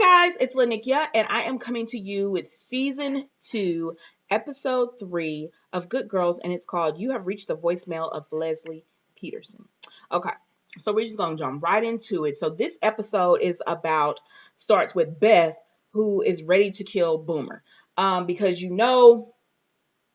Hi guys, it's Lanikia, and I am coming to you with season 2, episode 3 of Good Girls, and it's called You Have Reached the Voicemail of Leslie Peterson. Okay, so we're just gonna jump right into it. So this episode starts with Beth, who is ready to kill Boomer. Because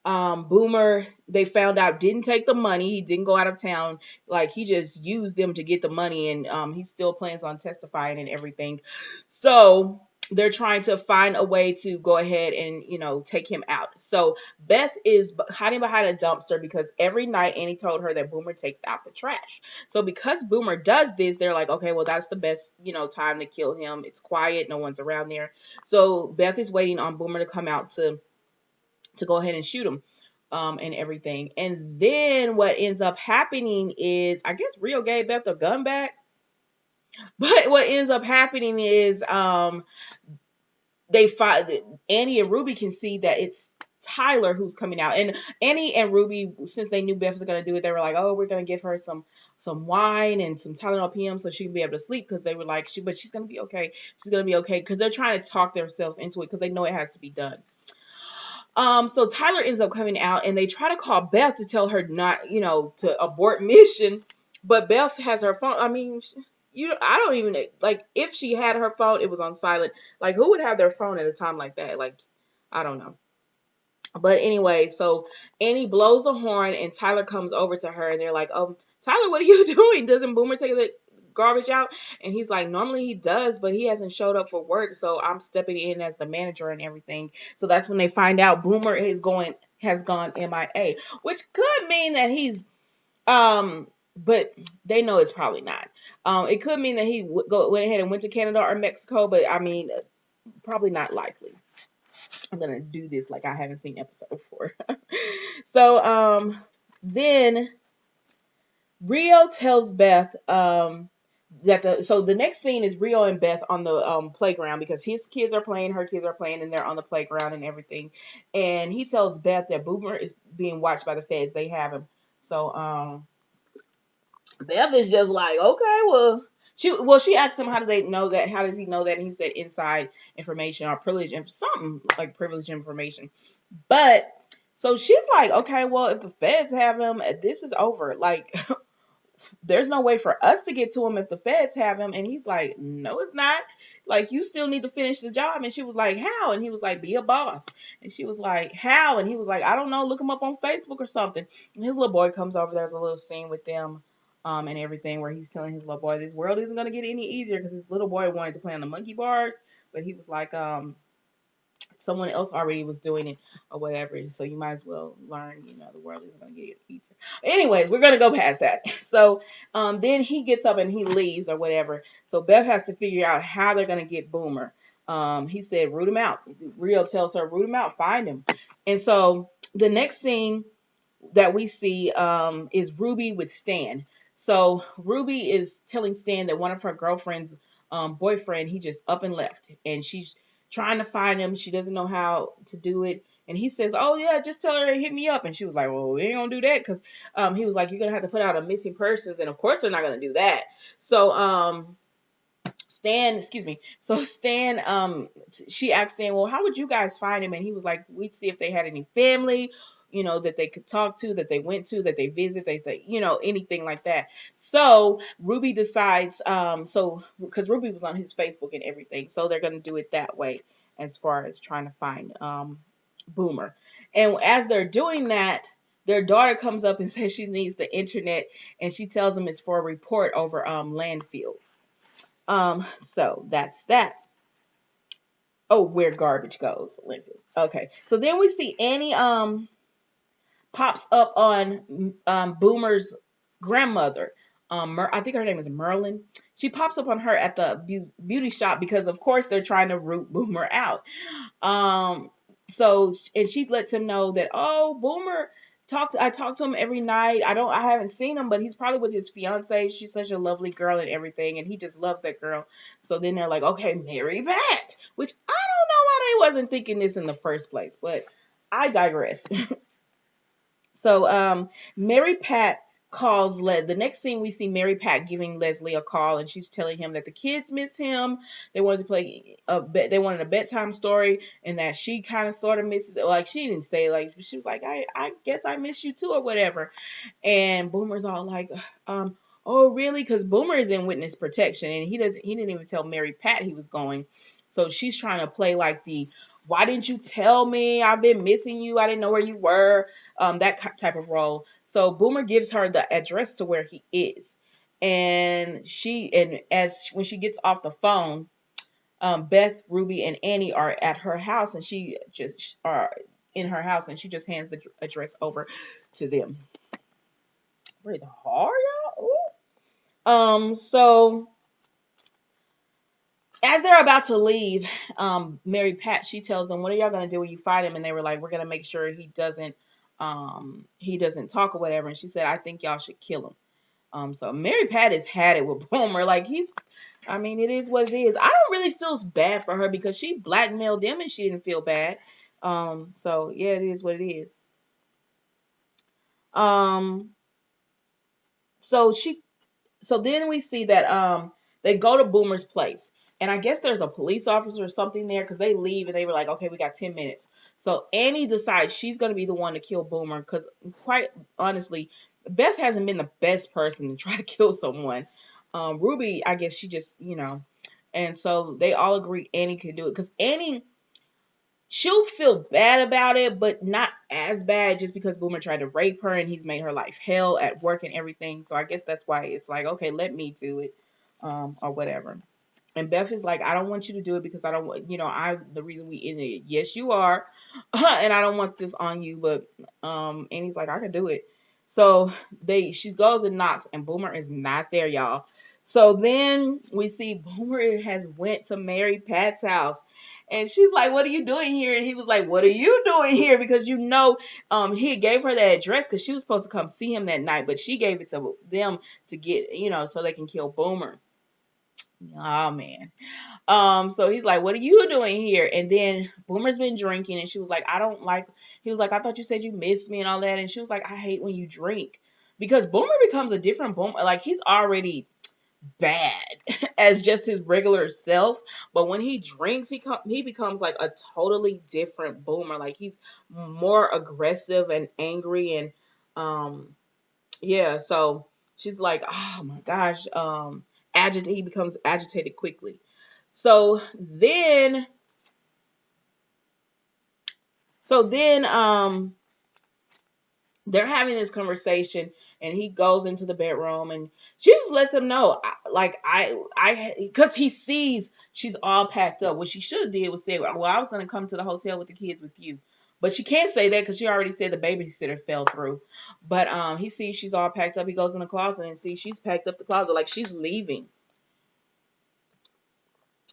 Boomer, they found out, didn't take the money. He didn't go out of town. Like, he just used them to get the money, and he still plans on testifying and everything. So they're trying to find a way to go ahead and, take him out. So Beth is hiding behind a dumpster because every night Annie told her that Boomer takes out the trash. So because Boomer does this, they're like, okay, well, that's the best, time to kill him. It's quiet. No one's around there. So Beth is waiting on Boomer to come out to go ahead and shoot him, and everything. And then what ends up happening is, I guess Rio gave Beth a gun back. But what ends up happening is, they find Annie and Ruby can see that it's Tyler who's coming out. And Annie and Ruby, since they knew Beth was going to do it, they were like, oh, we're going to give her some wine and some Tylenol PM so she can be able to sleep, because they were like, but she's going to be okay. She's going to be okay, because they're trying to talk themselves into it because they know it has to be done. So Tyler ends up coming out, and they try to call Beth to tell her not, to abort mission. But Beth has her phone. I mean, I don't even, like, if she had her phone, it was on silent. Like, who would have their phone at a time like that? Like, I don't know. But anyway, so Annie blows the horn, and Tyler comes over to her, and they're like, Tyler, what are you doing? Doesn't Boomer take the garbage out? And he's like, normally he does, but he hasn't showed up for work, so I'm stepping in as the manager and everything. So that's when they find out Boomer has gone MIA, which could mean that he's but they know it's probably not. It could mean that he went ahead and went to Canada or Mexico, but I mean, probably not likely. I'm gonna do this like I haven't seen episode 4. So then Rio tells Beth so the next scene is Rio and Beth on the playground, because his kids are playing, her kids are playing, and they're on the playground and everything. And he tells Beth that Boomer is being watched by the feds. They have him. So Beth is just like, okay, well, she asked him, how do they know that? How does he know that? And he said inside information or something like privileged information. But so she's like, okay, well, if the feds have him, this is over. Like, there's no way for us to get to him if the feds have him. And he's like, no, it's not. Like, you still need to finish the job. And she was like, how? And he was like, be a boss. And she was like, how? And he was like, I don't know, look him up on Facebook or something. And his little boy comes over. There's a little scene with them and everything, where he's telling his little boy this world isn't going to get any easier, because his little boy wanted to play on the monkey bars, but he was like, someone else already was doing it or whatever, so you might as well learn, the world isn't going to get easier. Anyways, we're going to go past that. So then he gets up and he leaves or whatever. So Beth has to figure out how they're going to get Boomer. He said, root him out. Rio tells her, root him out, find him. And so the next scene that we see is Ruby with Stan. So Ruby is telling Stan that one of her girlfriend's boyfriend, he just up and left, and she's trying to find him. She doesn't know how to do it. And he says, oh, yeah, just tell her to hit me up. And she was like, well, we ain't going to do that, because he was like, you're going to have to put out a missing persons. And, of course, they're not going to do that. So Stan, she asked Stan, well, how would you guys find him? And he was like, we'd see if they had any family, that they could talk to, that they went to, that they visit, anything like that. So Ruby decides, because Ruby was on his Facebook and everything, so they're going to do it that way as far as trying to find Boomer. And as they're doing that, their daughter comes up and says she needs the internet, and she tells them it's for a report over landfills. So that's that. Oh, where garbage goes. Landfills. Okay. So then we see Annie pops up on Boomer's grandmother. I think her name is Merlin. She pops up on her at the beauty shop, because of course they're trying to root Boomer out. And she lets him know that, oh, Boomer I talk to him every night. I haven't seen him, but he's probably with his fiance. She's such a lovely girl and everything, and he just loves that girl. So then they're like, okay, marry Pat, which I don't know why they wasn't thinking this in the first place, but I digress. So Mary Pat the next scene we see Mary Pat giving Leslie a call, and she's telling him that the kids miss him. They wanted to play they wanted a bedtime story, and that she kind of sort of misses it. Like, she didn't say, like, she was like, I guess I miss you too, or whatever. And Boomer's all like, oh really? Because Boomer is in witness protection, and he didn't even tell Mary Pat he was going. So she's trying to play like the, why didn't you tell me? I've been missing you. I didn't know where you were. That type of role. So Boomer gives her the address to where he is, and when she gets off the phone, Beth, Ruby, and Annie are at her house, and she just are in her house, and she just hands the address over to them. Breathe hard, y'all. So as they're about to leave, Mary Pat, she tells them, "What are y'all gonna do when you find him?" And they were like, "We're gonna make sure he doesn't talk or whatever." And she said, "I think y'all should kill him." So Mary Pat has had it with Boomer. Like, I mean, it is what it is. I don't really feel bad for her because she blackmailed them and she didn't feel bad. So yeah, it is what it is. Um, so she so then we see that they go to Boomer's place. And I guess there's a police officer or something there, because they leave and they were like, okay, we got 10 minutes. So Annie decides she's going to be the one to kill Boomer, because quite honestly, Beth hasn't been the best person to try to kill someone. Ruby, I guess she just, and so they all agree Annie can do it, because Annie, she'll feel bad about it, but not as bad, just because Boomer tried to rape her and he's made her life hell at work and everything. So I guess that's why it's like, okay, let me do it, or whatever. And Beth is like, I don't want you to do it because I don't want, the reason we in it. Yes, you are. And I don't want this on you, but, and he's like, I can do it. So she goes and knocks, and Boomer is not there, y'all. So then we see Boomer has went to Mary Pat's house, and she's like, what are you doing here? And he was like, what are you doing here? Because he gave her that address because she was supposed to come see him that night, but she gave it to them to get, so they can kill Boomer. Oh man. So he's like, what are you doing here? And then Boomer's been drinking, and she was like, he was like, I thought you said you missed me and all that. And she was like, I hate when you drink, because Boomer becomes a different Boomer. Like, he's already bad as just his regular self, but when he drinks, he becomes like a totally different Boomer. Like, he's more aggressive and angry, and yeah. So she's like, oh my gosh, he becomes agitated quickly. So then, they're having this conversation, and he goes into the bedroom, and she just lets him know, because he sees she's all packed up. What she should have did was say, well, I was going to come to the hotel with the kids with you. But she can't say that because she already said the babysitter fell through. But he sees she's all packed up. He goes in the closet and sees she's packed up the closet, like she's leaving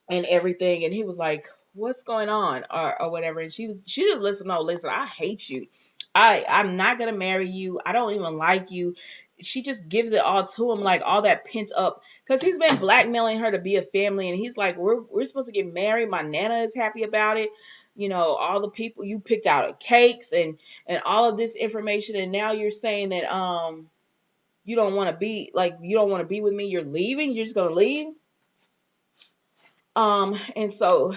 and everything. And he was like, what's going on, or whatever. And she just lets him know, listen, I hate you. I'm not gonna marry you. I don't even like you. She just gives it all to him, like all that pent up, because he's been blackmailing her to be a family, and he's like, we're supposed to get married. My nana is happy about it. All the people you picked out cakes and all of this information, and now you're saying that you don't want to be with me. You're leaving. You're just gonna leave. And so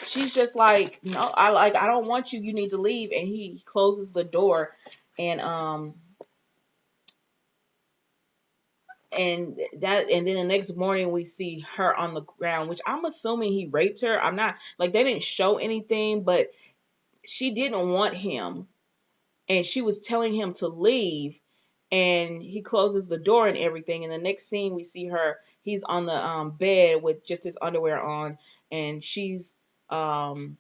she's just like, no, I don't want you. You need to leave. And he closes the door, and and then the next morning we see her on the ground, which I'm assuming he raped her. I'm not, like, they didn't show anything, but she didn't want him, and she was telling him to leave, and he closes the door and everything. And the next scene we see he's on the bed with just his underwear on, and she's on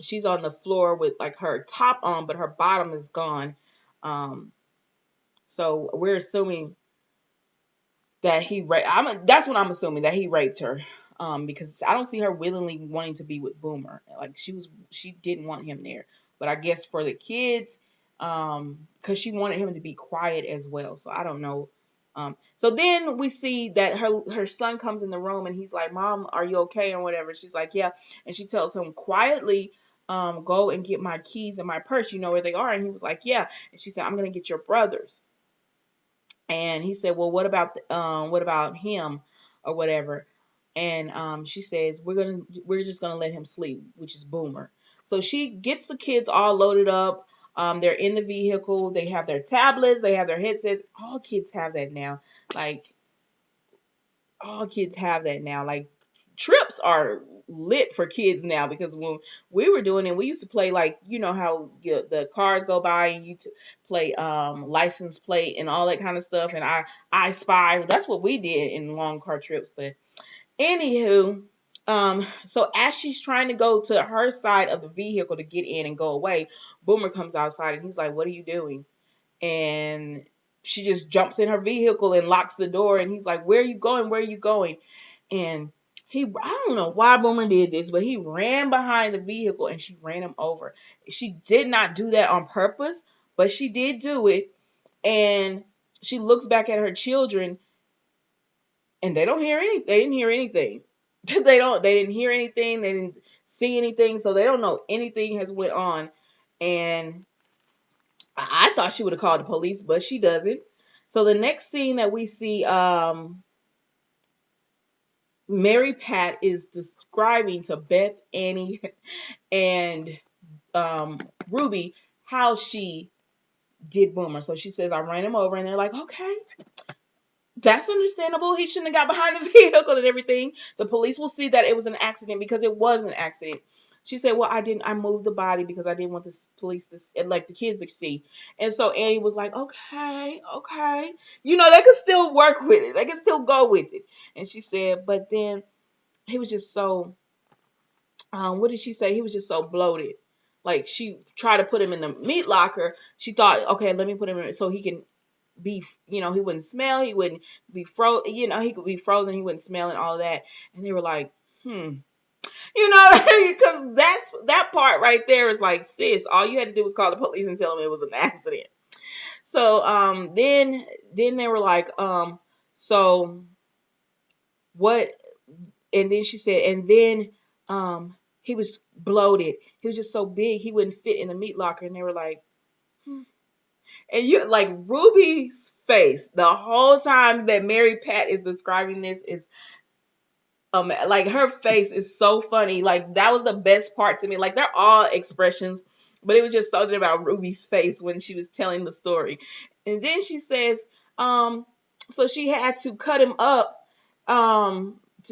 the floor with like her top on, but her bottom is gone. So we're assuming that that's what I'm assuming, that he raped her. Because I don't see her willingly wanting to be with Boomer. Like, she didn't want him there. But I guess for the kids, because she wanted him to be quiet as well. So I don't know. So then we see that her son comes in the room, and he's like, Mom, are you okay, or whatever? She's like, yeah. And she tells him quietly, go and get my keys and my purse. You know where they are? And he was like, yeah. And she said, I'm going to get your brothers. And he said, well, what about him or whatever? And she says, we're just gonna let him sleep, which is Boomer. So she gets the kids all loaded up. They're in the vehicle. They have their tablets. They have their headsets. All kids have that now. Like all kids have that now. Like trips are lit for kids now because when we were doing it, we used to play like how the cars go by and play license plate and all that kind of stuff and I spy. That's what we did in long car trips. But anywho, so as she's trying to go to her side of the vehicle to get in and go away, Boomer comes outside and he's like, "What are you doing?" And she just jumps in her vehicle and locks the door and he's like, "Where are you going? Where are you going?" And I don't know why Boomer did this, but he ran behind the vehicle and she ran him over. She did not do that on purpose, but she did do it. And she looks back at her children and they don't hear anything. They didn't hear anything. They didn't hear anything. They didn't see anything. So they don't know anything has went on. And I thought she would have called the police, but she doesn't. So the next scene that we see, Mary Pat is describing to Beth, Annie, and Ruby how she did Boomer. So she says, I ran him over, and they're like, okay, that's understandable. He shouldn't have got behind the vehicle and everything. The police will see that it was an accident because it was an accident. She said, well, I moved the body because I didn't want the police to, like the kids to see. And so Annie was like, okay. They could still work with it. They could still go with it. And she said, but then he was just so, what did she say? He was just so bloated. Like she tried to put him in the meat locker. She thought, okay, let me put him in so he can be, he wouldn't smell. He wouldn't be he could be frozen. He wouldn't smell and all of that. And they were like, because that part right there is like, sis, all you had to do was call the police and tell them it was an accident. So, then they were like, so what? And then she said, and then, he was bloated. He was just so big he wouldn't fit in the meat locker. And they were like, And like Ruby's face the whole time that Mary Pat is describing this is like her face is so funny. Like that was the best part to me. Like they're all expressions, but it was just something about Ruby's face when she was telling the story. And then she says, so she had to cut him up.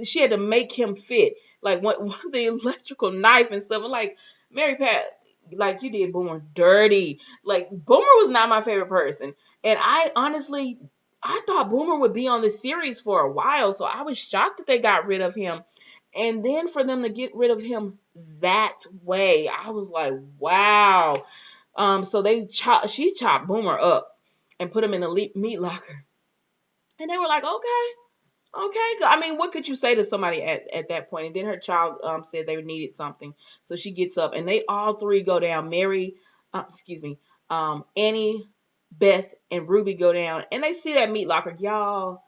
She had to make him fit. Like what the electrical knife and stuff. I'm like, Mary Pat, like you did Boomer dirty. Like Boomer was not my favorite person. And I thought Boomer would be on this series for a while, so I was shocked that they got rid of him. And then for them to get rid of him that way, I was like, wow. So she chopped Boomer up and put him in the meat locker. And they were like, okay. I mean, what could you say to somebody at that point? And then her child said they needed something. So she gets up and they all three go down. Annie, Beth, and Ruby go down. And they see that meat locker. Y'all,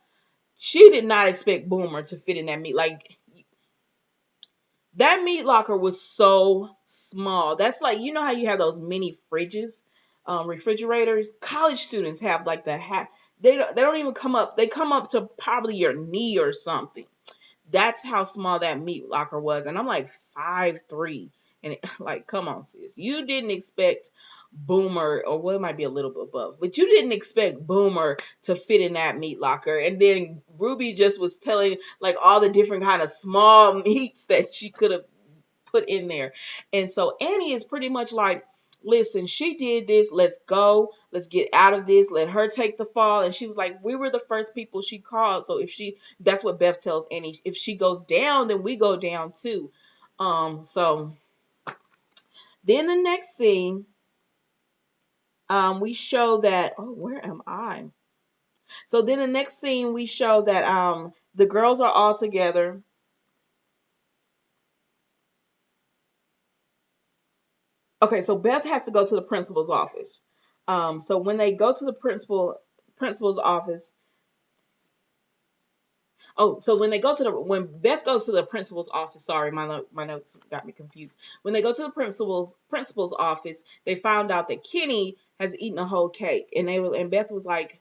she did not expect Boomer to fit in that meat. Like, that meat locker was so small. That's like, you know how you have those mini fridges, refrigerators? College students have like they don't even come up. They come up to probably your knee or something. That's how small that meat locker was. And I'm like 5'3". And like, come on, sis. You didn't expect Boomer, or well, it might be a little bit above, but you didn't expect Boomer to fit in that meat locker. And then Ruby just was telling like all the different kind of small meats that she could have put in there. And so Annie is pretty much like, listen, she did this. Let's go. Let's get out of this. Let her take the fall. And she was like, we were the first people she called. So that's what Beth tells Annie. If she goes down, then we go down too. So then the next scene, we show that, oh, where am I? So then the next scene, we show that, the girls are all together. Okay, so Beth has to go to the principal's office. So when they go to the principal's office, so when Beth goes to the principal's office, sorry, my notes got me confused. When they go to the principal's office, they found out that Kenny has eaten a whole cake, and Beth was like,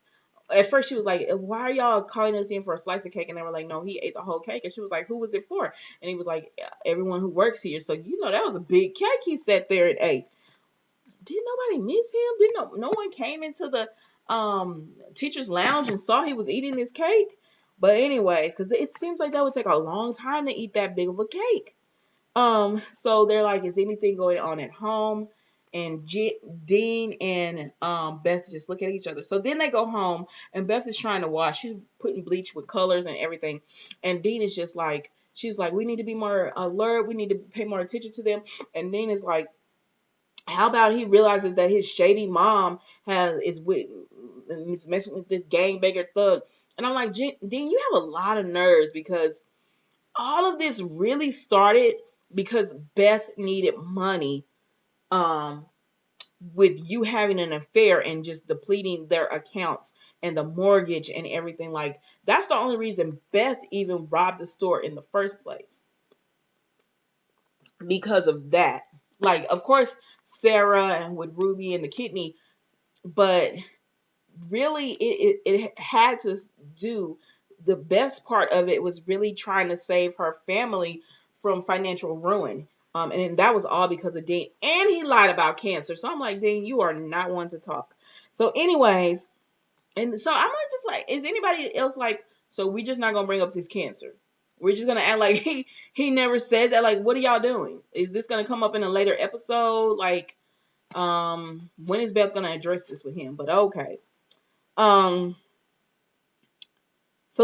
at first she was like, why are y'all calling us in for a slice of cake? And they were like, no, he ate the whole cake. And she was like, who was it for? And he was like, everyone who works here. So, that was a big cake he sat there and ate. Didn't nobody miss him? Didn't no one came into the teacher's lounge and saw he was eating this cake? But anyways, because it seems like that would take a long time to eat that big of a cake. So they're like, is anything going on at home? And Dean and Beth just look at each other. So then they go home, and Beth is trying to wash. She's putting bleach with colors and everything. And Dean is just like, she's like, we need to be more alert. We need to pay more attention to them. And Dean is like, how about he realizes that his shady mom is messing with this gangbanger thug? And I'm like, Dean, you have a lot of nerves, because all of this really started because Beth needed money, with you having an affair and just depleting their accounts and the mortgage and everything. Like, that's the only reason Beth even robbed the store in the first place, because of that. Like, of course, Sarah and with Ruby and the kidney, but really it had to do, the best part of it was really trying to save her family from financial ruin. And that was all because of Dean. And he lied about cancer. So I'm like, Dean, you are not one to talk. So anyways, and so I'm just like, is anybody else like, so we're just not going to bring up this cancer? We're just going to act like he never said that? Like, what are y'all doing? Is this going to come up in a later episode? Like, when is Beth going to address this with him? But okay. So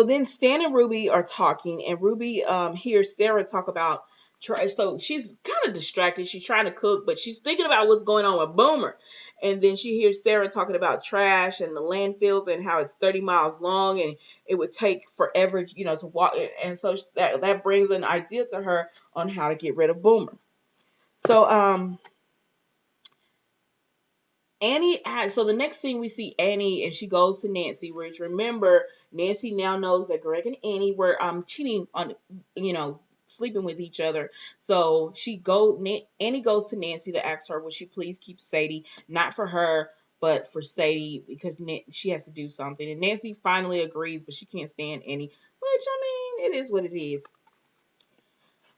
then Stan and Ruby are talking, and Ruby hears Sarah talk about trash. So she's kind of distracted. She's trying to cook, but she's thinking about what's going on with Boomer. And then she hears Sarah talking about trash and the landfills and how it's 30 miles long and it would take forever, to walk. And so that brings an idea to her on how to get rid of Boomer. So so the next scene we see Annie, and she goes to Nancy, which, remember, Nancy now knows that Greg and Annie were cheating on, sleeping with each other. So Annie goes to Nancy to ask her, would she please keep Sadie, not for her, but for Sadie, because she has to do something. And Nancy finally agrees, but she can't stand Annie, which, I mean, it is what it is.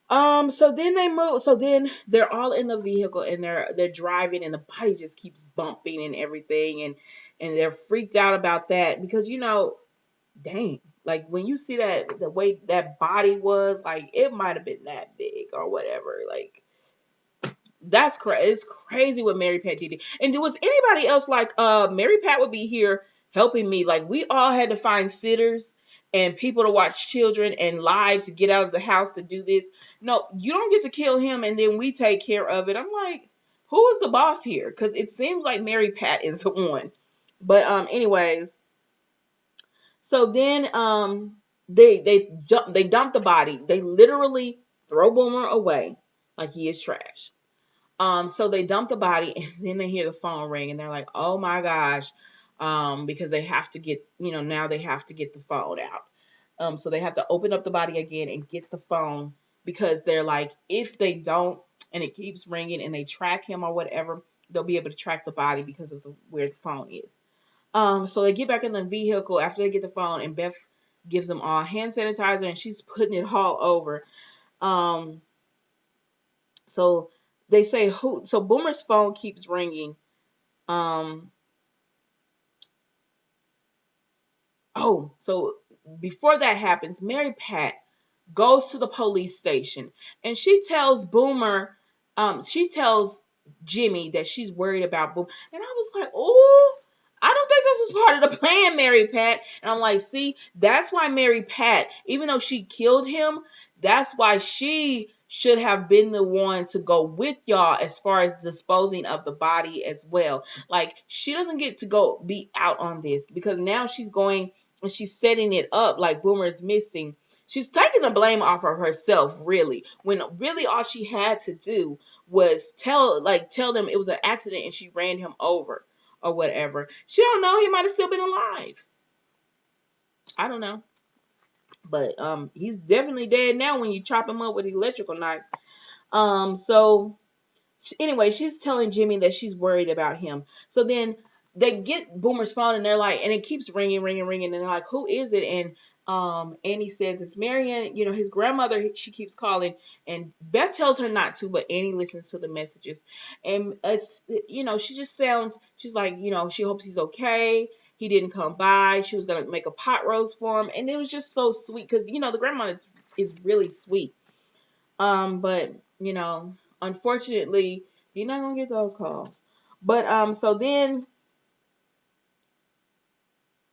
So then they move. So then they're all in the vehicle and they're driving, and the body just keeps bumping and everything, and they're freaked out about that because dang, like when you see that the way that body was, like it might have been that big or whatever. Like that's crazy. It's crazy what Mary Pat did. And was anybody else like Mary Pat would be here helping me? Like we all had to find sitters and people to watch children and lie to get out of the house to do this. No, you don't get to kill him and then we take care of it. I'm like, who is the boss here? Because it seems like Mary Pat is the one. But anyways, so then they dump the body. They literally throw Boomer away like he is trash. So they dump the body and then they hear the phone ring and they're like, oh my gosh. Because they have to get, now they have to get the phone out. So they have to open up the body again and get the phone because they're like, if they don't, and it keeps ringing and they track him or whatever, they'll be able to track the body because of where the phone is. So they get back in the vehicle after they get the phone, and Beth gives them all hand sanitizer and she's putting it all over. So they say so Boomer's phone keeps ringing. So before that happens, Mary Pat goes to the police station and she tells Boomer, she tells Jimmy that she's worried about Boomer. And I was like, oh, I don't think this was part of the plan, Mary Pat. And I'm like, see, that's why Mary Pat, even though she killed him, that's why she should have been the one to go with y'all as far as disposing of the body as well. Like, she doesn't get to go be out on this because now she's going and she's setting it up like Boomer is missing. She's taking the blame off of herself, really, when really all she had to do was tell them it was an accident and she ran him over or whatever. She don't know, he might have still been alive. I don't know. But he's definitely dead now when you chop him up with an electrical knife. So anyway, she's telling Jimmy that she's worried about him. So then they get Boomer's phone, and they're like, and it keeps ringing, ringing, ringing, and they're like, who is it? And Annie says it's Marion. His grandmother. She keeps calling, and Beth tells her not to, but Annie listens to the messages, and she just sounds. She's like, she hopes he's okay. He didn't come by. She was gonna make a pot roast for him, and it was just so sweet because the grandma is really sweet. But unfortunately, you're not gonna get those calls. But so then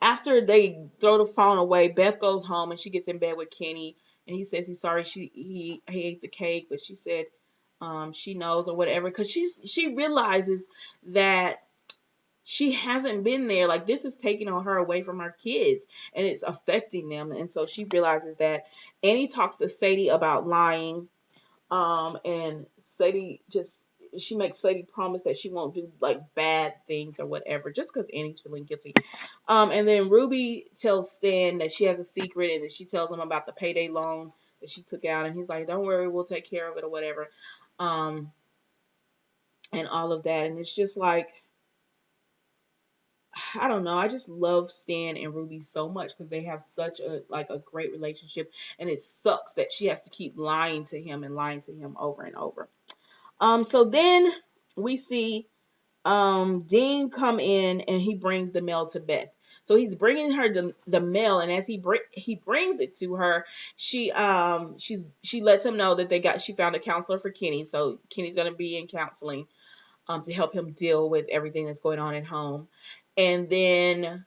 after they throw the phone away, Beth goes home and she gets in bed with Kenny, and he says he's sorry he ate the cake, but she said she knows or whatever, because she realizes that she hasn't been there. Like, this is taking on her away from her kids, and it's affecting them, and so she realizes that. Annie talks to Sadie about lying, and she makes Sadie promise that she won't do like bad things or whatever, just because Annie's feeling guilty. And then Ruby tells Stan that she has a secret, and that she tells him about the payday loan that she took out, and he's like, "Don't worry, we'll take care of it or whatever," and all of that. And it's just like, I don't know. I just love Stan and Ruby so much because they have such a great relationship, and it sucks that she has to keep lying to him over and over. So then we see Dean come in, and he brings the mail to Beth. So he's bringing her the mail, and as he brings it to her, she lets him know that she found a counselor for Kenny. So Kenny's gonna be in counseling to help him deal with everything that's going on at home. And then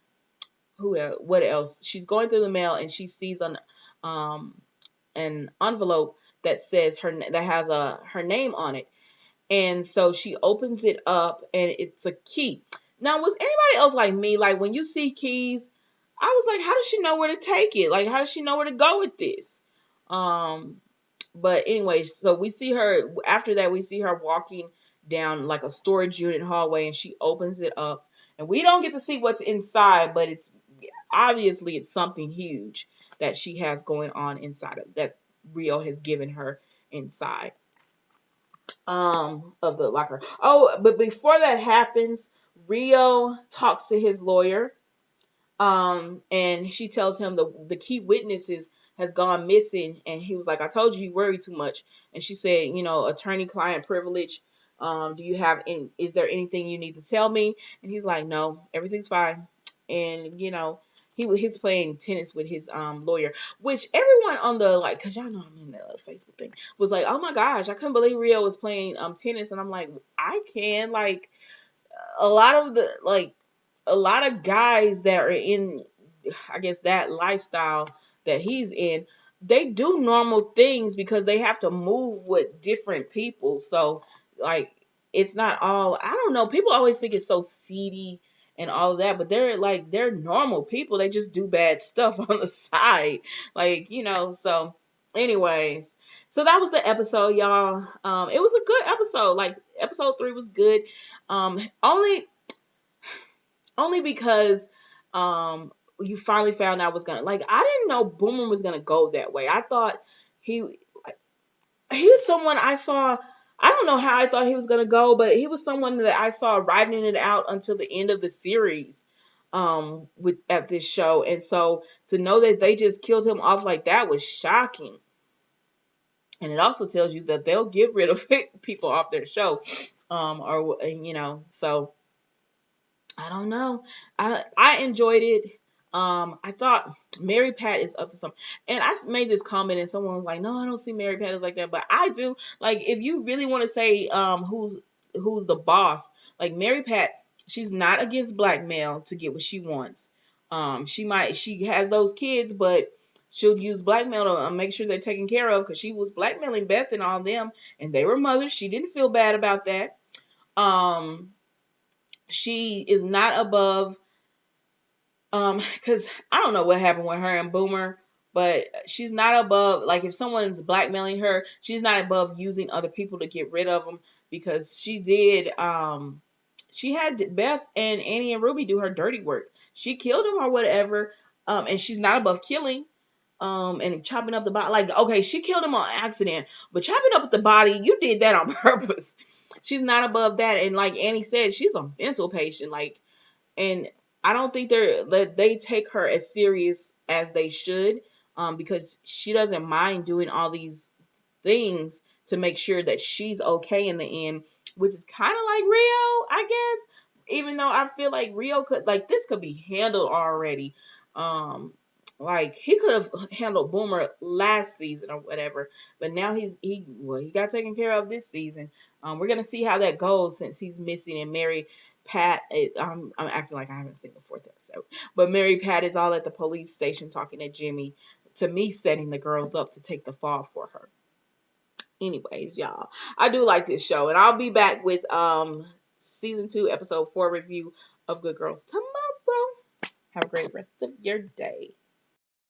what else? She's going through the mail, and she sees an envelope that says that has her name on it. And so she opens it up, and it's a key. Now, was anybody else like me? Like, when you see keys, I was like, how does she know where to take it? Like, how does she know where to go with this? But anyways, so we see her, after that, we see her walking down like a storage unit hallway, and she opens it up. And we don't get to see what's inside, but it's obviously something huge that she has going on inside that Rio has given her inside of the locker. Oh, but before that happens, Rio talks to his lawyer, and she tells him the key witnesses has gone missing, and he was like, I told you you worry too much. And she said, attorney-client privilege. Is there anything you need to tell me? And he's like, no, everything's fine. And he's playing tennis with his lawyer, which everyone on the, like, cause y'all know I'm in the Facebook thing, was like, oh my gosh, I couldn't believe Rio was playing tennis. And I'm like, I can, like, a lot of guys that are in, I guess, that lifestyle that he's in, they do normal things because they have to move with different people. So, like, it's not all, I don't know, people always think it's so seedy and all of that, but they're normal people. They just do bad stuff on the side. Like, so anyways, so that was the episode, y'all. It was a good episode. Like, episode 3 was good. Only because you finally found out was gonna, like, I didn't know Boomer was gonna go that way. I thought he was someone I saw. I don't know how I thought he was gonna go, but he was someone that I saw riding it out until the end of the series at this show. And so to know that they just killed him off like that was shocking. And it also tells you that they'll get rid of people off their show, so I don't know. I enjoyed it. I thought Mary Pat is up to something. And I made this comment, and someone was like, no, I don't see Mary Pat as like that. But I do. Like, if you really want to say who's the boss, like, Mary Pat, she's not against blackmail to get what she wants. She has those kids, but she'll use blackmail to make sure they're taken care of, because she was blackmailing Beth and all them, and they were mothers. She didn't feel bad about that. She is not above, because I don't know what happened with her and Boomer, but she's not above, like, if someone's blackmailing her, she's not above using other people to get rid of them, because she had Beth and Annie and Ruby do her dirty work. She killed them or whatever, and she's not above killing, and chopping up the body. Like, okay, she killed him on accident, but chopping up the body, you did that on purpose. She's not above that, and like Annie said, she's a mental patient. Like, And I don't think they take her as serious as they should, because she doesn't mind doing all these things to make sure that she's okay in the end, which is kind of like Rio, I guess. Even though I feel like Rio could, like, this could be handled already. Um, like he could have handled Boomer last season or whatever, but now he got taken care of this season. We're gonna see how that goes since he's missing, and Mary Pat. I'm acting like I haven't seen the fourth episode, but Mary Pat is all at the police station talking to Jimmy. To me, setting the girls up to take the fall for her. Anyways, y'all, I do like this show, and I'll be back with season 2, episode 4 review of Good Girls tomorrow. Have a great rest of your day.